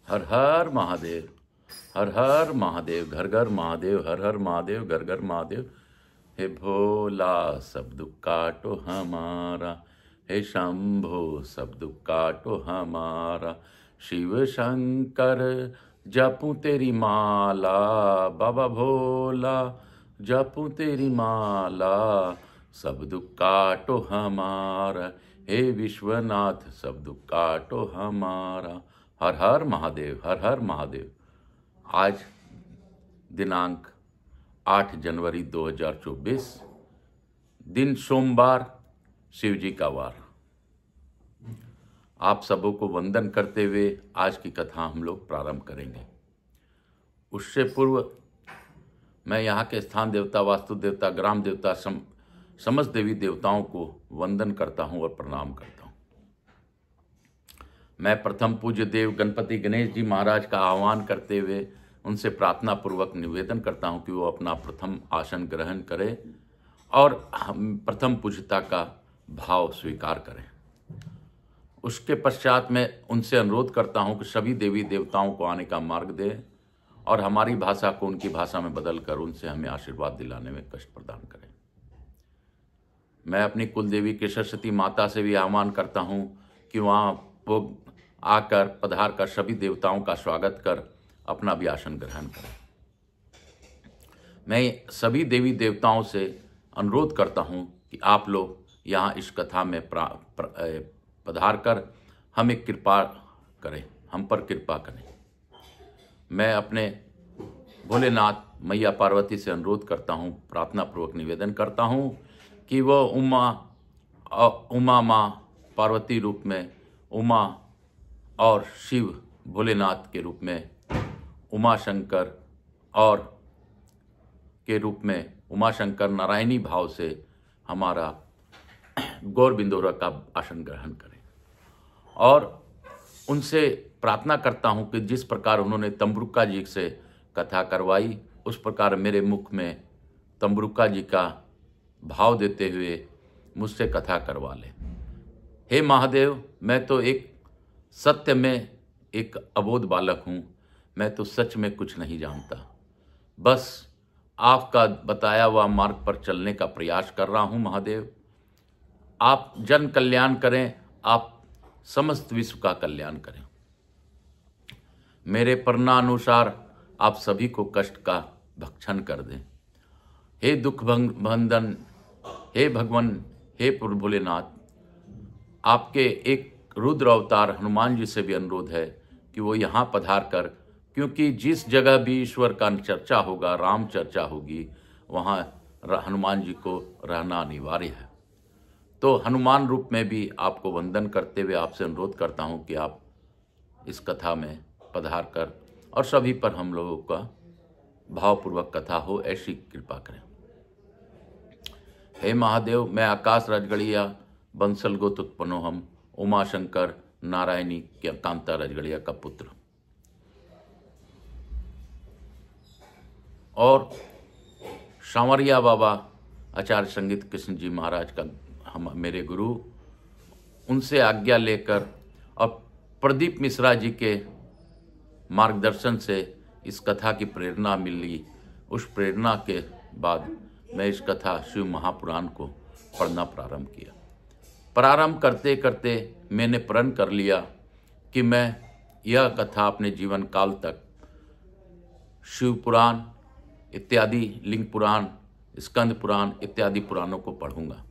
हर हर महादेव, हर हर महादेव, घर घर महादेव, हर हर महादेव, घर घर महादेव। हे भोला सब दुख काटो हमारा, हे शंभो सब दुख काटो हमारा। शिव शंकर जपूं तेरी माला, बाबा भोला जपूं तेरी माला। सब दुख काटो हमारा, हे विश्वनाथ सब दुख काटो हमारा। हर हर महादेव, हर हर महादेव। आज दिनांक 8 जनवरी 2024, दिन सोमवार, शिव जी का वार। आप सबों को वंदन करते हुए आज की कथा हम लोग प्रारंभ करेंगे। उससे पूर्व मैं यहाँ के स्थान देवता, वास्तु देवता, ग्राम देवता, समस्त देवी देवताओं को वंदन करता हूँ और प्रणाम करता हूँ। मैं प्रथम पूज्य देव गणपति गणेश जी महाराज का आह्वान करते हुए उनसे प्रार्थना पूर्वक निवेदन करता हूं कि वो अपना प्रथम आसन ग्रहण करें और हम प्रथम पूज्यता का भाव स्वीकार करें। उसके पश्चात मैं उनसे अनुरोध करता हूं कि सभी देवी देवताओं को आने का मार्ग दें और हमारी भाषा को उनकी भाषा में बदल कर उनसे हमें आशीर्वाद दिलाने में कष्ट प्रदान करें। मैं अपनी कुल देवी के सरस्वती माता से भी आह्वान करता हूं कि वहाँ वो आकर पधार कर सभी देवताओं का स्वागत कर अपना भी आसन ग्रहण करें। मैं सभी देवी देवताओं से अनुरोध करता हूं कि आप लोग यहाँ इस कथा में पधार कर हमें कृपा करें, हम पर कृपा करें। मैं अपने भोलेनाथ मैया पार्वती से अनुरोध करता हूं, प्रार्थना पूर्वक निवेदन करता हूं कि वो उमा माँ पार्वती रूप में, उमा और शिव भोलेनाथ के रूप में, उमा शंकर और के रूप में उमा शंकर नारायणी भाव से हमारा गौर बिंदोरा का आसन ग्रहण करें। और उनसे प्रार्थना करता हूं कि जिस प्रकार उन्होंने तंबरुका जी से कथा करवाई उस प्रकार मेरे मुख में तंबरुका जी का भाव देते हुए मुझसे कथा करवा लें। हे महादेव, मैं तो एक सत्य में एक अबोध बालक हूँ, मैं तो सच में कुछ नहीं जानता, बस आपका बताया हुआ मार्ग पर चलने का प्रयास कर रहा हूँ। महादेव, आप जन कल्याण करें, आप समस्त विश्व का कल्याण करें। मेरे प्रेरणानुसार आप सभी को कष्ट का भक्षण कर दें। हे दुख भंजन, हे भगवान, हे भोलेनाथ, आपके एक रुद्र अवतार हनुमान जी से भी अनुरोध है कि वो यहाँ पधार कर, क्योंकि जिस जगह भी ईश्वर का चर्चा होगा, राम चर्चा होगी, वहाँ हनुमान जी को रहना अनिवार्य है। तो हनुमान रूप में भी आपको वंदन करते हुए आपसे अनुरोध करता हूँ कि आप इस कथा में पधार कर और सभी पर हम लोगों का भावपूर्वक कथा हो, ऐसी कृपा करें। हे महादेव, मैं आकाश राजगढ़िया बंसल गोत उत्पन्नो हम, उमा शंकर नारायणी के कांता राजगढ़िया का पुत्र और सांवरिया बाबा आचार्य संगीत कृष्ण जी महाराज का हम मेरे गुरु, उनसे आज्ञा लेकर और प्रदीप मिश्रा जी के मार्गदर्शन से इस कथा की प्रेरणा मिली। उस प्रेरणा के बाद मैं इस कथा शिव महापुराण को पढ़ना प्रारंभ किया। प्रारंभ करते करते मैंने प्रण कर लिया कि मैं यह कथा अपने जीवन काल तक शिव पुराण इत्यादि, लिंग पुराण, स्कंद पुराण इत्यादि पुराणों को पढ़ूंगा।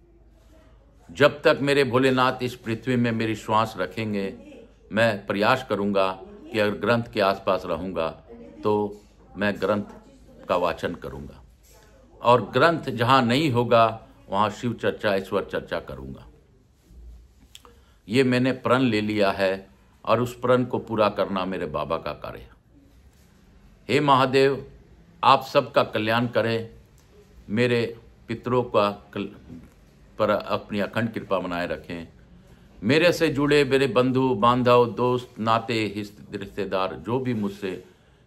जब तक मेरे भोलेनाथ इस पृथ्वी में मेरी श्वास रखेंगे, मैं प्रयास करूंगा कि अगर ग्रंथ के आसपास रहूंगा तो मैं ग्रंथ का वाचन करूंगा और ग्रंथ जहां नहीं होगा वहां शिव चर्चा, ईश्वर चर्चा करूंगा। ये मैंने प्रण ले लिया है और उस प्रण को पूरा करना मेरे बाबा का कार्य है। हे महादेव, आप सबका कल्याण करें, मेरे पितरों का पर अपनी अखंड कृपा बनाए रखें। मेरे से जुड़े मेरे बंधु बांधव, दोस्त, नाते, रिश्तेदार जो भी मुझसे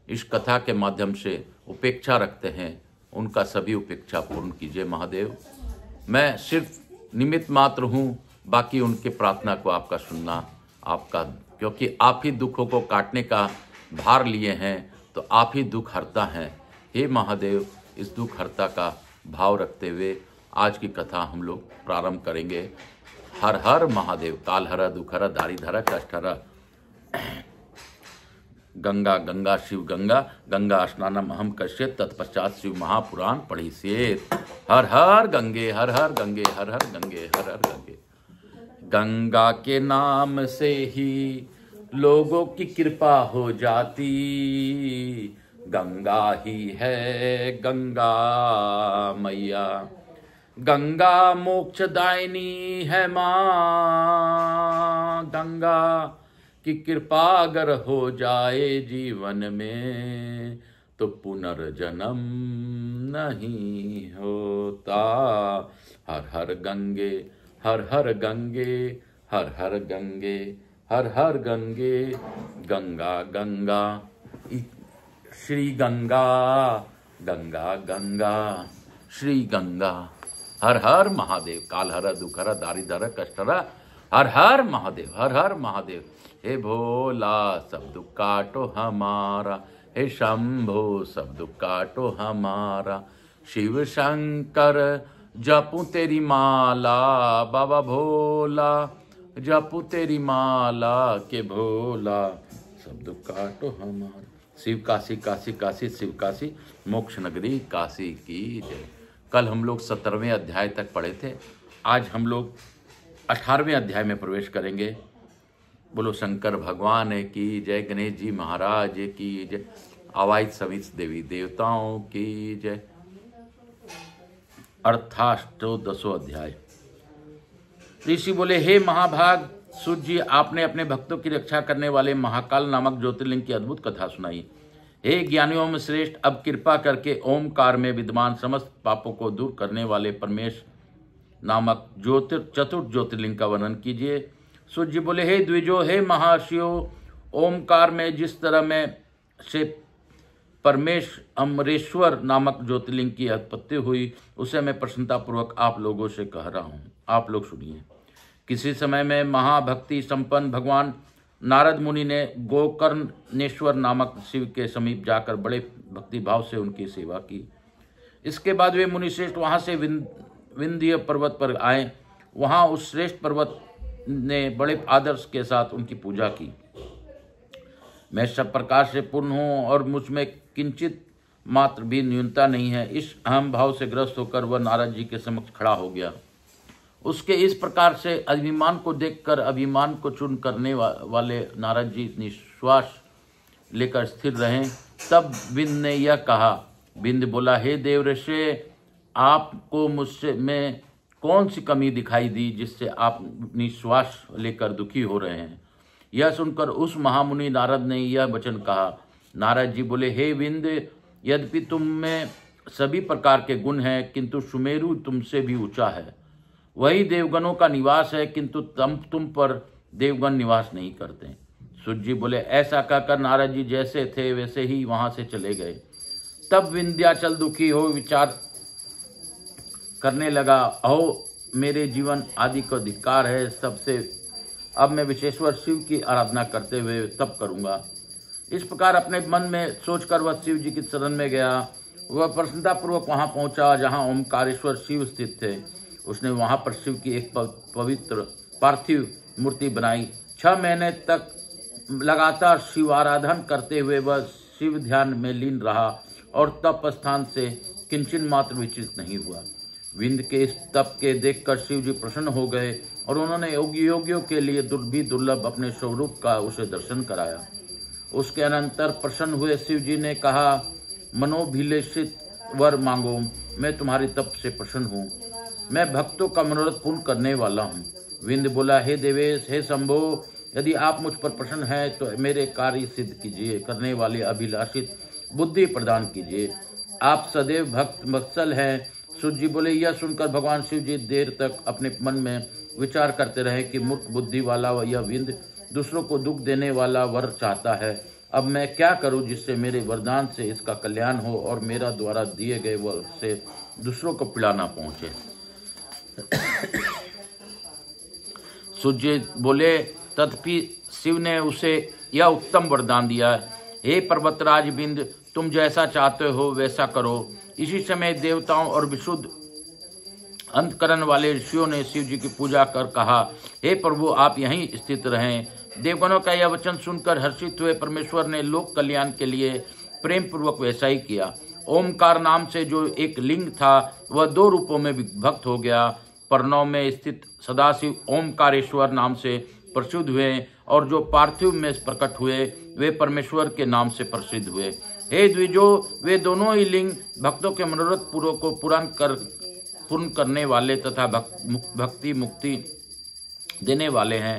इस कथा के माध्यम से उपेक्षा रखते हैं, उनका सभी उपेक्षा पूर्ण कीजिए महादेव। मैं सिर्फ निमित्त मात्र हूँ, बाकी उनके प्रार्थना को आपका सुनना, आपका, क्योंकि आप ही दुखों को काटने का भार लिए हैं तो आप ही दुख हरता हैं। हे महादेव, इस दुख हरता का भाव रखते हुए आज की कथा हम लोग प्रारंभ करेंगे। हर हर महादेव। काल हरा, दुख हरा, दारी धरा, कष्ट हरा। गंगा गंगा शिव गंगा, गंगा स्नानम अहम कश्यप, तत्पश्चात शिव महापुराण पढ़ी सेत। हर हर गंगे, हर हर गंगे, हर हर गंगे, हर हर गंगे। गंगा के नाम से ही लोगों की कृपा हो जाती, गंगा ही है गंगा मैया। गंगा मोक्षदायिनी है माँ, गंगा की कृपा अगर हो जाए जीवन में तो पुनर्जन्म नहीं होता। हर हर गंगे, हर हर गंगे, हर हर गंगे, हर हर गंगे। गंगा गंगा श्री गंगा, गंगा गंगा श्री गंगा। हर हर महादेव। काल हर, दुख हर, दारी धर, कष्ट हर। हर हर महादेव, हर हर महादेव। हे भोला, सब दुख काटो हमारा। हे शंभो, सब दुख काटो हमारा। शिव शंकर जपूं तेरी माला, बाबा भोला जपूं तेरी माला के भोला, सब दुख काटो हमारा। शिव काशी, काशी काशी शिव काशी, मोक्ष नगरी काशी की जय। कल हम लोग 17वें अध्याय तक पढ़े थे। आज हम लोग 18वें अध्याय में प्रवेश करेंगे। बोलो शंकर भगवान की जय, गणेश जी महाराज की जय, अवाइद समित देवी देवताओं की जय। अर्थाष्टोदशो अध्याय। ऋषि बोले, हे महाभाग सूर्य जी, आपने अपने भक्तों की रक्षा करने वाले महाकाल नामक ज्योतिर्लिंग की अद्भुत कथा सुनाई। हे ज्ञानियों में श्रेष्ठ, अब कृपा करके ओमकार में विद्यमान समस्त पापों को दूर करने वाले परमेश नामक चतुर्थ ज्योतिर्लिंग का वर्णन कीजिए। सूर्य जी बोले, हे द्विजो, हे महाशियो, ओमकार में जिस तरह में से परमेश अमरेश्वर नामक ज्योतिर्लिंग की उत्पत्ति हुई, उसे मैं प्रसन्नतापूर्वक आप लोगों से कह रहा हूँ। आप लोग सुनिए। किसी समय में महाभक्ति संपन्न भगवान नारद मुनि ने गोकर्णेश्वर नामक शिव के समीप जाकर बड़े भक्ति भाव से उनकी सेवा की। इसके बाद वे मुनिश्रेष्ठ वहाँ से विंध्य पर्वत पर आए। वहाँ उस श्रेष्ठ पर्वत ने बड़े आदर्श के साथ उनकी पूजा की। मैं सब प्रकार से पूर्ण हूँ और मुझ में किंचित मात्र भी न्यूनता नहीं है। इस अहम भाव से ग्रस्त होकर वह नारद जी के समक्ष खड़ा हो गया। उसके इस प्रकार से अभिमान को देखकर अभिमान को चूर्ण करने वाले नारद जी निश्वास लेकर स्थिर रहे। तब विंध्य ने यह कहा। विंध्य बोला, हे देव ऋषि, आपको मुझसे में कौन सी कमी दिखाई दी जिससे आप निश्वास लेकर दुखी हो रहे हैं। यह सुनकर उस महामुनि नारद ने यह वचन कहा। नारद जी बोले, हे विंध्य, यद्यपि तुम में सभी प्रकार के गुण हैं, किंतु सुमेरु तुमसे भी ऊंचा है। वही देवगणों का निवास है, किंतु तुम पर देवगण निवास नहीं करते। सूर्य जी बोले, ऐसा कहकर नारद जी जैसे थे वैसे ही वहां से चले गए। तब विंध्याचल दुखी हो विचार करने लगा, अहो मेरे जीवन आदि को धिक्कार है सबसे। अब मैं विशेश्वर शिव की आराधना करते हुए तप करूंगा। इस प्रकार अपने मन में सोचकर वह शिव जी की शरण में गया। वह प्रसन्नतापूर्वक वहां पहुंचा जहां ओमकारेश्वर शिव स्थित थे। उसने वहां पर शिव की एक पवित्र पार्थिव मूर्ति बनाई। 6 महीने तक लगातार शिव आराधन करते हुए वह शिव ध्यान में लीन रहा और तप स्थान से किंचन मात्र विचलित नहीं हुआ। विंध्य के इस तप के देखकर शिव जी प्रसन्न हो गए और उन्होंने योगियों के लिए दुर्लभ अपने स्वरूप का उसे दर्शन कराया। उसके अनंतर प्रसन्न हुए शिव जी ने कहा, मनोभिलेषित वर मांगो, मैं तुम्हारी तप से प्रसन्न हूँ। मैं भक्तों का मनोरथ पूर्ण करने वाला हूँ। विंध्य बोला, हे देवेश, हे शंभो, यदि आप मुझ पर प्रसन्न हैं तो मेरे कार्य सिद्ध कीजिए, करने वाले अभिलाषित बुद्धि प्रदान कीजिए। आप सदैव भक्त वत्सल हैं। सूर्य जी बोले, यह सुनकर भगवान शिव जी देर तक अपने मन में विचार करते रहे कि मूर्ख बुद्धि वाला यह विंध्य दूसरों को दुख देने वाला वर चाहता है। अब मैं क्या करूं जिससे मेरे वरदान से इसका कल्याण हो और मेरा द्वारा दिए गए वर से दूसरों को पीड़ा ना पहुंचे। सूर्य बोले, तथापि शिव ने उसे यह उत्तम वरदान दिया, हे पर्वतराज बिंद, तुम जैसा चाहते हो वैसा करो। इसी समय देवताओं और विशुद्ध अंतकरण वाले ऋषियों ने शिव जी की पूजा कर कहा, हे प्रभु आप यहीं स्थित रहें। देवगणों का यह वचन सुनकर हर्षित हुए परमेश्वर ने लोक कल्याण के लिए प्रेम पूर्वक वैसा ही किया। ओमकार नाम से जो एक लिंग था वह 2 रूपों में विभक्त हो गया। परनौ में स्थित सदाशिव ओमकारेश्वर नाम से प्रसिद्ध हुए और जो पार्थिव में प्रकट हुए वे परमेश्वर के नाम से प्रसिद्ध हुए। हे द्विजो, वे दोनों ही लिंग भक्तों के मनोरथ पूर्व को पूर्ण करने वाले तथा भक्ति मुक्ति देने वाले हैं।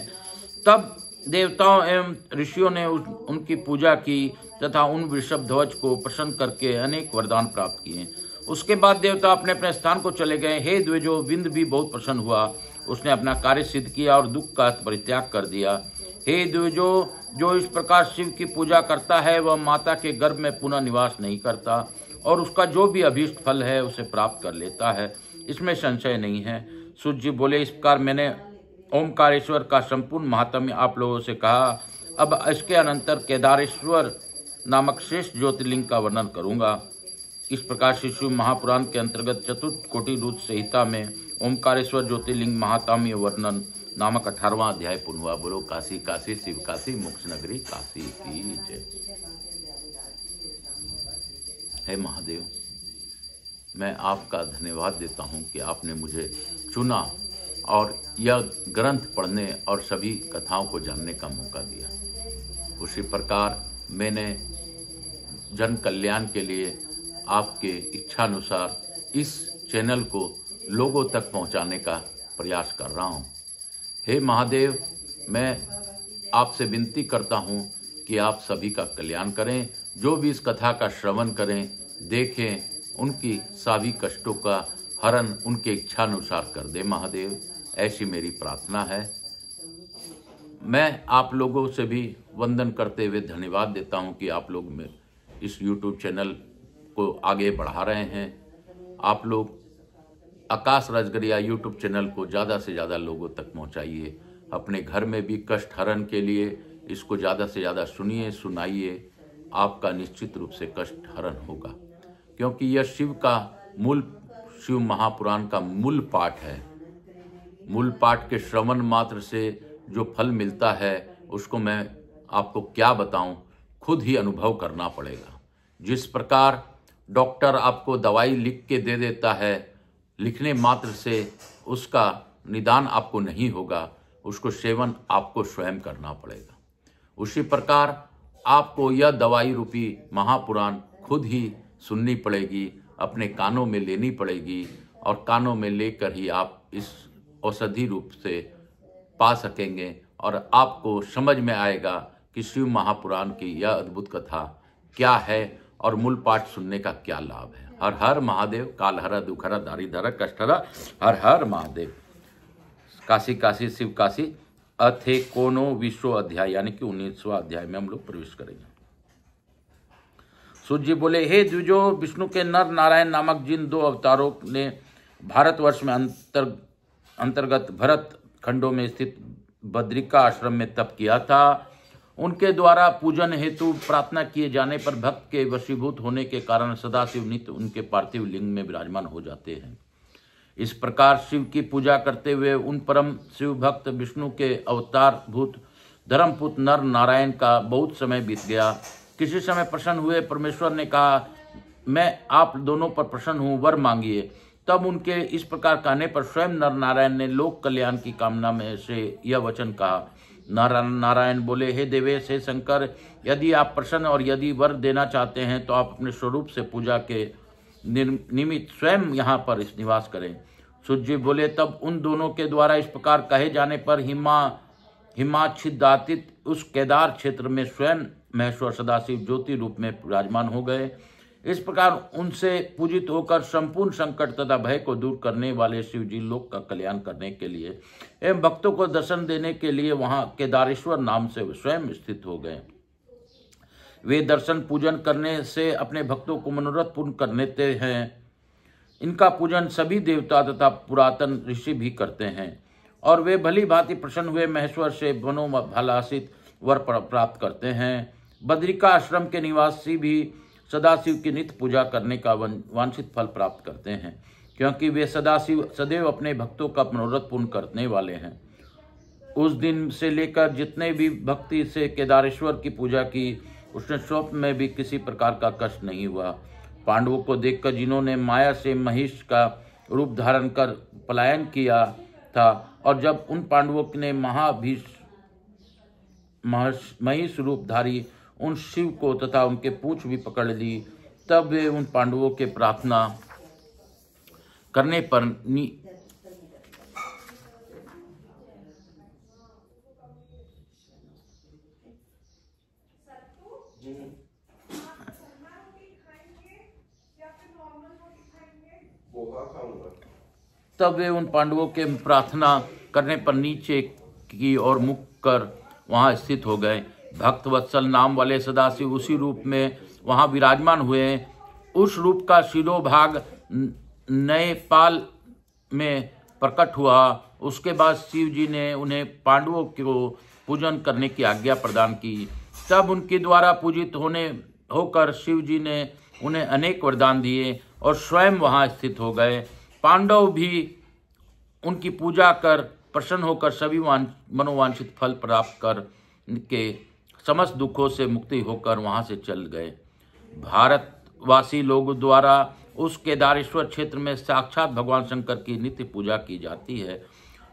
तब देवताओं एवं ऋषियों ने उनकी पूजा की तथा उन वृषभ ध्वज को प्रसन्न करके अनेक वरदान प्राप्त किए। उसके बाद देवता अपने अपने स्थान को चले गए। हे द्विजो, विंद भी बहुत प्रसन्न हुआ, उसने अपना कार्य सिद्ध किया और दुख का परित्याग कर दिया। हे द्विजो, जो इस प्रकार शिव की पूजा करता है वह माता के गर्भ में पुनः निवास नहीं करता और उसका जो भी अभीष्ट फल है उसे प्राप्त कर लेता है, इसमें संशय नहीं है। सूर्य जी बोले, इस प्रकार मैंने ओमकारेश्वर का संपूर्ण महात्म्य आप लोगों से कहा। अब इसके अनंतर केदारेश्वर नामक श्रेष्ठ ज्योतिर्लिंग का वर्णन करूंगा। इस प्रकार शिव महापुराण के अंतर्गत चतुर्थ कोटि रुद्र संहिता में ओमकारेश्वर ज्योतिर्लिंग महात्म्य वर्णन नामक 18वां अध्याय पूर्ण हुआ। बोलो काशी काशी शिव काशी मोक्ष नगरी काशी की जय। हे महादेव, मैं आपका धन्यवाद देता हूं कि आपने मुझे चुना और यह ग्रंथ पढ़ने और सभी कथाओं को जानने का मौका दिया। उसी प्रकार मैंने जन कल्याण के लिए आपके इच्छानुसार इस चैनल को लोगों तक पहुंचाने का प्रयास कर रहा हूं। हे महादेव, मैं आपसे विनती करता हूं कि आप सभी का कल्याण करें। जो भी इस कथा का श्रवण करें, देखें, उनकी सभी कष्टों का हरण उनके इच्छानुसार कर दे महादेव, ऐसी मेरी प्रार्थना है। मैं आप लोगों से भी वंदन करते हुए धन्यवाद देता हूं कि आप लोग में इस YouTube चैनल को आगे बढ़ा रहे हैं। आप लोग आकाश राजगरिया YouTube चैनल को ज़्यादा से ज़्यादा लोगों तक पहुंचाइए। अपने घर में भी कष्ट हरण के लिए इसको ज़्यादा से ज़्यादा सुनिए, सुनाइए। आपका निश्चित रूप से कष्ट हरण होगा, क्योंकि यह शिव महापुराण का मूल पाठ है। मूल पाठ के श्रवण मात्र से जो फल मिलता है उसको मैं आपको क्या बताऊं, खुद ही अनुभव करना पड़ेगा। जिस प्रकार डॉक्टर आपको दवाई लिख के दे देता है, लिखने मात्र से उसका निदान आपको नहीं होगा, उसको सेवन आपको स्वयं करना पड़ेगा। उसी प्रकार आपको यह दवाई रूपी महापुराण खुद ही सुननी पड़ेगी, अपने कानों में लेनी पड़ेगी और कानों में लेकर ही आप इस औषधि रूप से पा सकेंगे और आपको समझ में आएगा कि शिव महापुराण की यह अद्भुत कथा क्या है और मूल पाठ सुनने का क्या लाभ है। हर हर महादेव। कालहरा दुखहरा दारिधरा कष्टहरा हर हर महादेव। काशी काशी शिव काशी अथे कोनो विश्व अध्याय यानी कि 19वां अध्याय में हम लोग प्रवेश करेंगे। सूर्य जी बोले, हे द्विजो, विष्णु के नर नारायण नामक जिन 2 अवतारों ने भारतवर्ष में अंतर्गत भरत खंडों में स्थित बद्रिका आश्रम में तप किया था, उनके द्वारा पूजन हेतु प्रार्थना किए जाने पर भक्त के वशीभूत होने के कारण सदाशिव नित्य उनके पार्थिव लिंग में विराजमान हो जाते हैं। इस प्रकार शिव की पूजा करते हुए उन परम शिव भक्त विष्णु के अवतार भूत धर्मपुत्र नर नारायण का बहुत समय बीत गया। किसी समय प्रसन्न हुए परमेश्वर ने कहा, मैं आप दोनों पर प्रसन्न हूँ, वर मांगिए। तब उनके इस प्रकार कहने पर स्वयं नर नारायण ने लोक कल्याण की कामना में से यह वचन कहा। नारायण बोले, हे देवेश, हे शंकर, यदि आप प्रसन्न और यदि वर देना चाहते हैं तो आप अपने स्वरूप से पूजा के निमित्त स्वयं यहाँ पर इस निवास करें। सूर्य जी बोले, तब उन दोनों के द्वारा इस प्रकार कहे जाने पर हिमाच्छिदातीत उस केदार क्षेत्र में स्वयं महेश्वर सदाशिव ज्योति रूप में विराजमान हो गए। इस प्रकार उनसे पूजित होकर संपूर्ण संकट तथा भय को दूर करने वाले शिव जी लोक का कल्याण करने के लिए एवं भक्तों को दर्शन देने के लिए वहां केदारेश्वर नाम से स्वयं स्थित हो गए। वे दर्शन पूजन करने से अपने भक्तों को मनोरथ पूर्ण कर लेते हैं। इनका पूजन सभी देवता तथा पुरातन ऋषि भी करते हैं और वे भली भांति प्रसन्न हुए महेश्वर से मनोभालासित वर प्राप्त करते हैं। बद्रिका आश्रम के निवासी भी सदाशिव की नित्य पूजा करने का वांछित फल प्राप्त करते हैं, क्योंकि वे सदैव अपने भक्तों का मनोरथ पूर्ण करने वाले हैं। उस दिन से लेकर जितने भी भक्ति से केदारेश्वर की पूजा की, उसने स्वप्न में भी किसी प्रकार का कष्ट नहीं हुआ। पांडवों को देखकर जिन्होंने माया से महिष का रूप धारण कर पलायन किया था, और जब उन पांडवों ने महिष रूपधारी उन शिव को तथा उनके पूंछ भी पकड़ ली, तब वे उन पांडवों के प्रार्थना करने पर नीचे की ओर मुख कर वहां स्थित हो गए। भक्त वत्सल नाम वाले सदाशिव उसी रूप में वहां विराजमान हुए। उस रूप का शिरोभाग नेपाल में प्रकट हुआ। उसके बाद शिव जी ने उन्हें पांडवों को पूजन करने की आज्ञा प्रदान की। तब उनके द्वारा पूजित होकर शिव जी ने उन्हें अनेक वरदान दिए और स्वयं वहां स्थित हो गए। पांडव भी उनकी पूजा कर प्रसन्न होकर सभी मनोवांछित फल प्राप्त कर के समस्त दुखों से मुक्ति होकर वहां से चल गए। भारतवासी लोगों द्वारा उस केदारेश्वर क्षेत्र में साक्षात भगवान शंकर की नित्य पूजा की जाती है।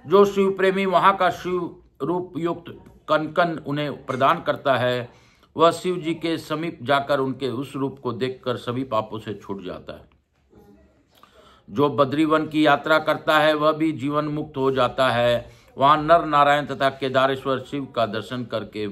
जो शिव प्रेमी वहां का शिव रूप युक्त कनकन उन्हें प्रदान करता है, वह शिव जी के समीप जाकर उनके उस रूप को देखकर सभी पापों से छूट जाता है। जो बद्रीवन की यात्रा करता है वह भी जीवन मुक्त हो जाता है। वहां नर नारायण तथा केदारेश्वर शिव का दर्शन करके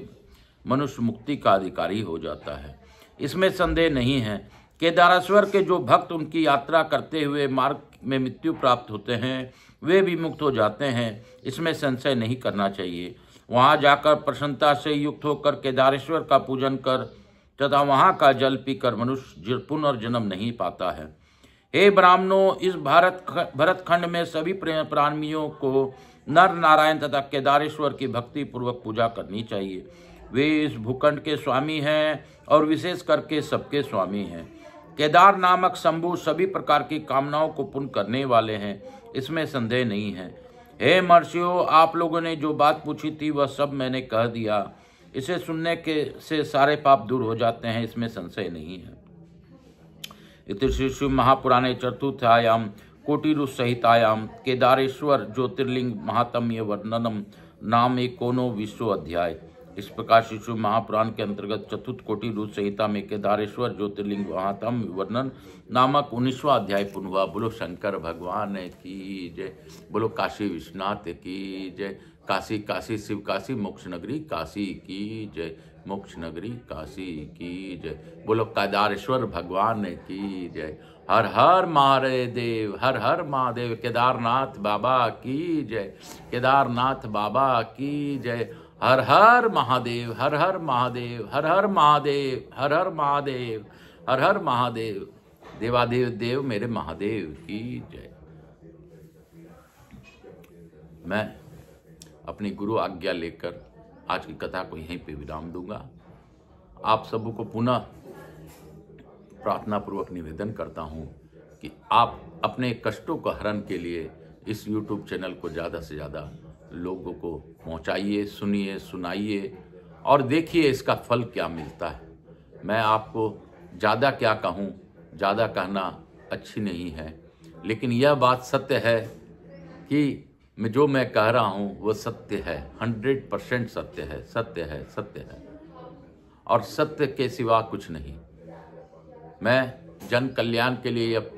मनुष्य मुक्ति का अधिकारी हो जाता है, इसमें संदेह नहीं है। केदारेश्वर के जो भक्त उनकी यात्रा करते हुए मार्ग में मृत्यु प्राप्त होते हैं, वे भी मुक्त हो जाते हैं, इसमें संशय नहीं करना चाहिए। वहां जाकर प्रसन्नता से युक्त होकर केदारेश्वर का पूजन कर तथा वहां का जल पीकर मनुष्य पुनर्जन्म नहीं पाता है। हे ब्राह्मणों, इस भरतखंड में सभी प्राणियों को नर नारायण तथा केदारेश्वर की भक्ति पूर्वक पूजा करनी चाहिए। वे इस भूखंड के स्वामी हैं और विशेष करके सबके स्वामी हैं। केदार नामक शंभु सभी प्रकार की कामनाओं को पूर्ण करने वाले हैं, इसमें संदेह नहीं है। हे महर्षियों, आप लोगों ने जो बात पूछी थी वह सब मैंने कह दिया। इसे सुनने से सारे पाप दूर हो जाते हैं, इसमें संशय नहीं है। इति श्री शिव महापुराणे चतुर्थायां कोटिरुसहितायां केदारेश्वर ज्योतिर्लिंग महात्म्य वर्णनम नाम एकोनो 20 अध्याय। इस प्रकार श्री शिव महापुराण के अंतर्गत चतुर्थ कोटि रूप संहिता में केदारेश्वर ज्योतिर्लिंग महात्म्य वर्णन नामक 19वां अध्याय पूर्ण हुआ। बोलो शंकर भगवान की जय, बोलो काशी विश्वनाथ की जय, काशी काशी शिव काशी मोक्ष नगरी काशी की जय, मोक्ष नगरी काशी की जय, बोलो केदारेश्वर भगवान की जय। हर हर महादेव, हर हर महादेव। केदारनाथ बाबा की जय, केदारनाथ बाबा की जय। हर हर महादेव, हर हर महादेव, हर हर महादेव, हर हर महादेव, हर हर महादेव। देवादेव देव मेरे महादेव की जय। मैं अपनी गुरु आज्ञा लेकर आज की कथा को यहीं पे विराम दूंगा। आप सबों को पुनः प्रार्थना पूर्वक निवेदन करता हूं कि आप अपने कष्टों को हरण के लिए इस YouTube चैनल को ज़्यादा से ज़्यादा लोगों को पहुंचाइए, सुनिए, सुनाइए और देखिए इसका फल क्या मिलता है। मैं आपको ज़्यादा क्या कहूँ, ज़्यादा कहना अच्छी नहीं है, लेकिन यह बात सत्य है कि जो मैं कह रहा हूँ वो सत्य है, 100% सत्य है, सत्य है, सत्य है और सत्य के सिवा कुछ नहीं। मैं जन कल्याण के लिए यह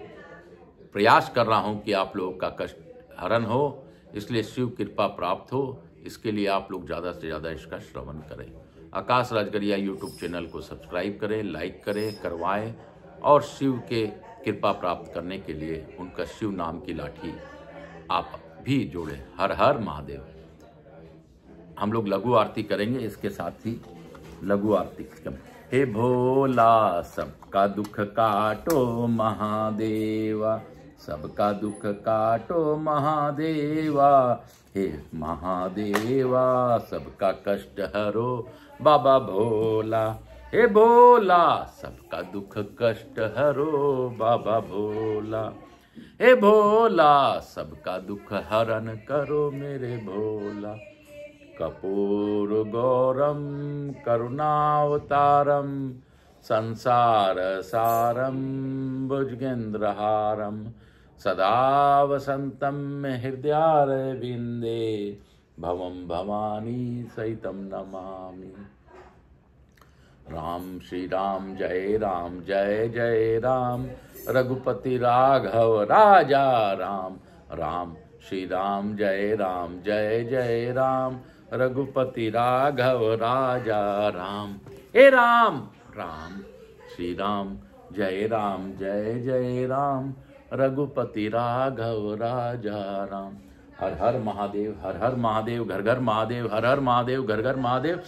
प्रयास कर रहा हूँ कि आप लोगों का कष्ट हरण हो, इसलिए शिव कृपा प्राप्त हो। इसके लिए आप लोग ज़्यादा से ज़्यादा इसका श्रवण करें। आकाश राजगरिया YouTube चैनल को सब्सक्राइब करें, लाइक करें, करवाएं और शिव के कृपा प्राप्त करने के लिए उनका शिव नाम की लाठी आप भी जोड़ें। हर हर महादेव। हम लोग लघु आरती करेंगे, इसके साथ ही लघु आरती। हे भोला सबका दुख काटो महादेवा, सबका दुख काटो महादेवा। हे महादेवा सबका कष्ट हरो बाबा भोला। हे भोला सबका दुख कष्ट हरो बाबा भोला। हे भोला सबका दुख हरण करो मेरे भोला। कपूर गौरम करुणावतारम संसार सारम भुजगेंद्रहारम सदा वसंतम हृदयारविंदे भवम भवानी सहितम नमामि। राम श्री राम जय जय राम रघुपति राघव राजा राम। राम श्री राम जय जय राम रघुपति राघव राजा राम। हे राम राम श्री राम जय जय राम रघुपति राघव राजा राम। हर हर महादेव, हर हर महादेव, घर घर महादेव, हर हर महादेव, घर घर महादेव।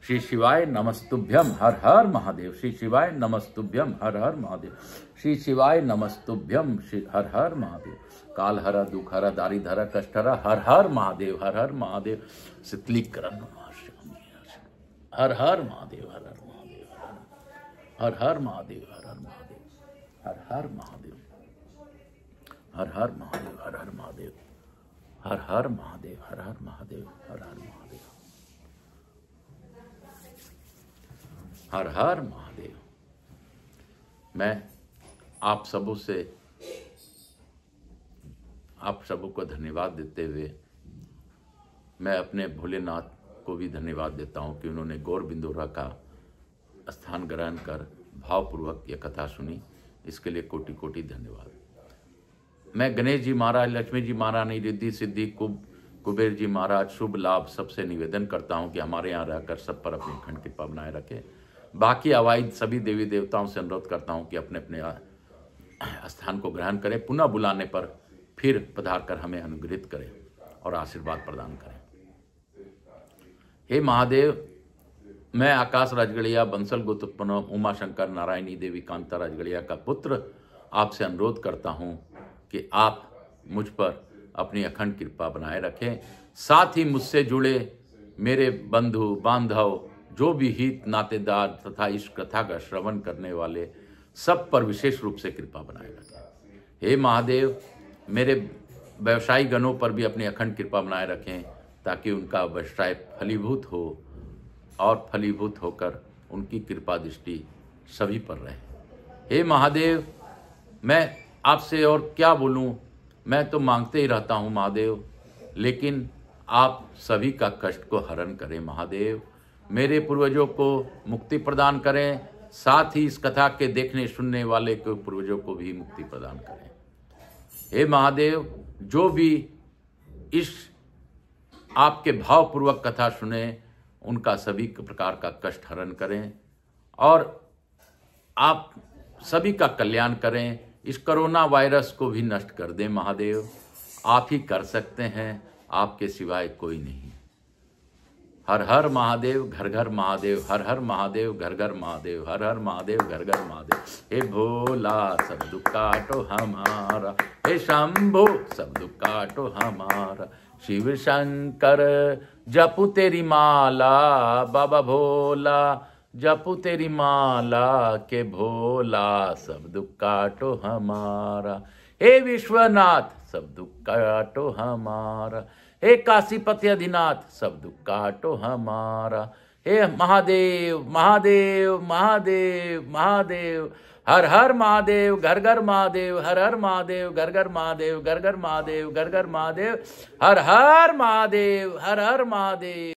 श्री शिवाय नमस्तुभ्यम, हर हर महादेव। श्री शिवाय नमस्तुभ्यम, हर हर महादेव। श्री शिवाय नमस्तुभ्यम, श्री हर हर महादेव। काल हरा दुख हरा दारिद्र हरा कष्ट हरा, हर हर महादेव, हर हर महादेव। शीतलीकरण हर हर महादेव, हर हर महादेव, हर हर महादेव, हर हर महादेव, हर हर महादेव, हर हर महादेव, हर हर महादेव, हर हर महादेव, हर हर महादेव, हर हर महादेव, हर हर महादेव। मैं आप सबों को धन्यवाद देते हुए मैं अपने भोलेनाथ को भी धन्यवाद देता हूं कि उन्होंने गौर बिंदोरा का स्थान ग्रहण कर भावपूर्वक यह कथा सुनी। इसके लिए कोटि कोटि धन्यवाद। मैं गणेश जी महाराज, लक्ष्मी जी महाराज, रिद्धि सिद्धि कुबेर जी महाराज, शुभ लाभ सबसे निवेदन करता हूं कि हमारे यहाँ रहकर सब पर अपनी अखंड कृपा बनाए रखें। बाकी अवाइद सभी देवी देवताओं से अनुरोध करता हूं कि अपने अपने स्थान को ग्रहण करें। पुनः बुलाने पर फिर पधार कर हमें अनुग्रहित करें और आशीर्वाद प्रदान करें। हे महादेव, मैं आकाश राजगढ़िया, बंसल गोतुत्पन्न, उमाशंकर, नारायणी देवी, कांता राजगढ़िया का पुत्र आपसे अनुरोध करता हूं कि आप मुझ पर अपनी अखंड कृपा बनाए रखें। साथ ही मुझसे जुड़े मेरे बंधु बांधव, जो भी हित नातेदार तथा इस कथा का श्रवण करने वाले, सब पर विशेष रूप से कृपा बनाए रखें। हे महादेव, मेरे व्यवसायी गणों पर भी अपनी अखंड कृपा बनाए रखें ताकि उनका व्यवसाय फलीभूत हो और फलीभूत होकर उनकी कृपा दृष्टि सभी पर रहे। हे महादेव, मैं आपसे और क्या बोलूं, मैं तो मांगते ही रहता हूं महादेव, लेकिन आप सभी का कष्ट को हरण करें महादेव। मेरे पूर्वजों को मुक्ति प्रदान करें, साथ ही इस कथा के देखने सुनने वाले के पूर्वजों को भी मुक्ति प्रदान करें। हे महादेव, जो भी इस आपके भावपूर्वक कथा सुने उनका सभी प्रकार का कष्ट हरण करें और आप सभी का कल्याण करें। इस कोरोना वायरस को भी नष्ट कर दें महादेव। आप ही कर सकते हैं, आपके सिवाय कोई नहीं। हर हर महादेव, घर घर महादेव, हर हर महादेव, घर घर महादेव, हर हर महादेव, घर घर महादेव। हे भोला सब दुख काटो हमारा, हे शंभो सब दुख काटो हमारा। शिव शंकर जपू तेरी माला, बाबा भोला जपू तेरी माला, के भोला सब दुख काटो हमारा। हे विश्वनाथ सब दुख काटो हमारा। हे काशीपति अधिनाथ सब दुख काटो हमारा। हे महादेव महादेव महादेव महादेव, हर हर महादेव, घर घर महादेव, हर हर महादेव, घर घर महादेव, घर घर महादेव, घर घर महादेव, हर हर महादेव, हर हर महादेव।